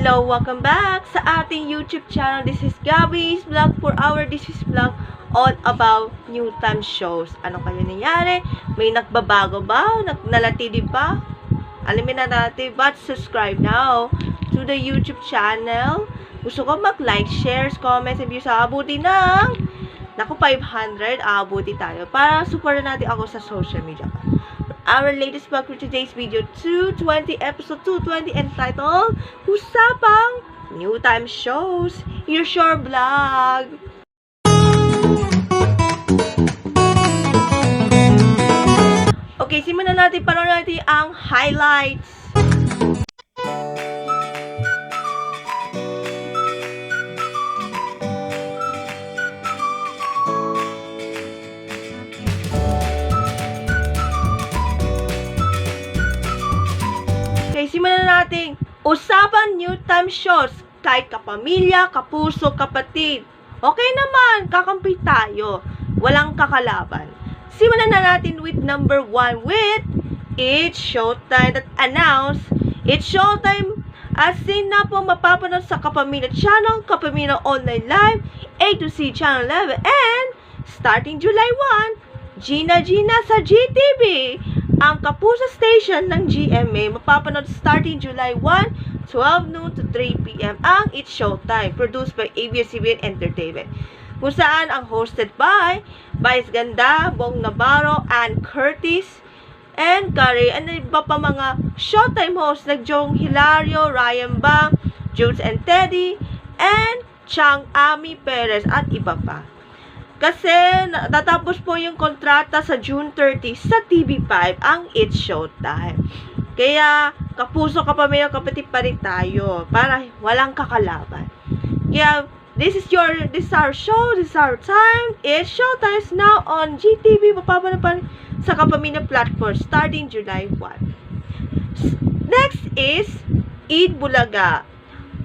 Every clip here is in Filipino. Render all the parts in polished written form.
Hello! Welcome back sa ating YouTube channel. This is Gabby's Vlog for our This is Vlog all about new time shows. Ano kayo nangyari? May nagbabago ba? Nalatili ba? Alamin na natin. But subscribe now to the YouTube channel. Gusto ko mag-like, shares, comments, and views. Abuti ng naku 500. Abuti tayo. Para support natin ako sa social media. Our latest vlog for today's video, 220, episode 220, entitled, Usapang New Time Shows. Here's your vlog. Okay, simulan natin, panoorin natin ang highlights. Okay, simulan natin. Usapang new time shows. Kahit kapamilya, kapuso, kapatid. Okay naman, kakampi tayo. Walang kakalaban. Simulan na natin with number 1 with It's Showtime that announced It's Showtime as in na po mapapanood sa Kapamilya Channel, Kapamilya Online Live, A to C Channel 11, and starting July 1, Gina sa GTV. Ang Kapuso Station ng GMA mapapanood starting July 1, 12 noon to 3 p.m. ang It's Showtime, produced by ABS-CBN Entertainment, kung saan ang hosted by Vice Ganda, Bong Navarro, Ann Curtis, and Carrie, and iba pa mga Showtime hosts like Jong Hilario, Ryan Bang, Jules and Teddy, and Chang Ami Perez, at iba pa. Kasi tatapos po yung kontrata sa June 30 sa TV5 ang It's Showtime. Kaya kapuso, kapamilya, kapatid pa rin tayo para walang kakalaban. Kaya this is our show, this is our time. It's Showtime is now on GTV, mapapanood pa sa Kapamilya platform starting July 1. Next is Eat Bulaga.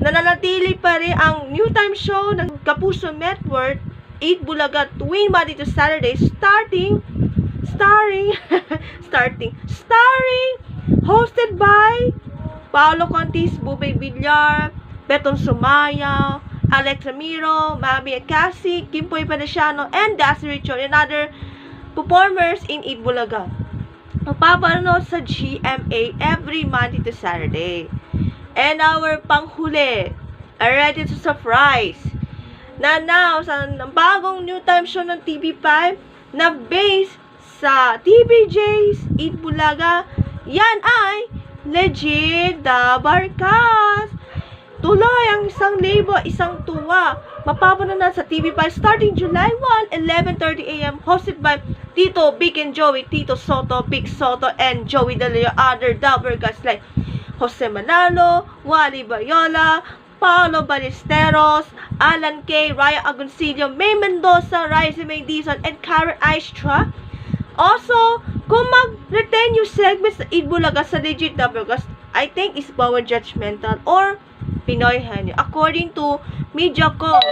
Nananatili pa rin ang new time show ng Kapuso Network, Eat Bulaga, tuwing Monday to Saturday, starring, hosted by Paolo Contis, Bubay Villar, Beton Sumaya, Alex Ramiro, Mami Acasi, Kimpoy Panasiano, and Dasri Richo, and other performers in Eat Bulaga. Mapapanood sa GMA every Monday to Saturday. And our panghuli, ready to surprise, na-announce ang bagong new time show ng TV5 na based sa TVJ's Eat Bulaga. Yan ay Legit the Barkas. Tuloy ang 1,000 isang tuwa. Mapapanood na sa TV5 starting July 1, 11:30 a.m. hosted by Tito, Big and Joey, Tito Soto, Big Soto, and Joey De Leo. Other the Barkas like Jose Manalo, Wally Bayola, Paolo Ballesteros, Alan K., Raya Agoncillo, May Mendoza, Raisa May Dizon, and Karen Aistra. Also, kung mag-retain yung segments sa Eat Bulaga sa Legit Dabargas, I think is power judgmental or Pinoy Henry. According to Mediacom,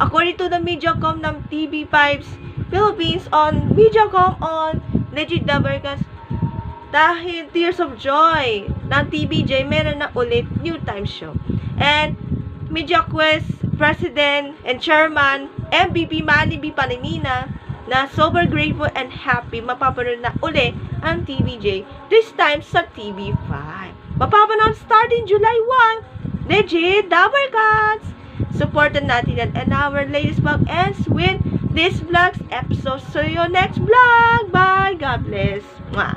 according to the Mediacom ng TV5's Philippines on Mediacom on Legit Dabargas, dahil Tears of Joy ng TVJ, meron na ulit new time show. And MediaQuest President and Chairman MVP Manny B. Panimina na super grateful and happy mapapanood na ulit ang TVJ, this time sa TV5. Mapapanood starting July 1, Legit Dabarkats. Supportan natin yan. And our latest vlog ends with this vlog's episode. So your next vlog. Bye. God bless. Mwah.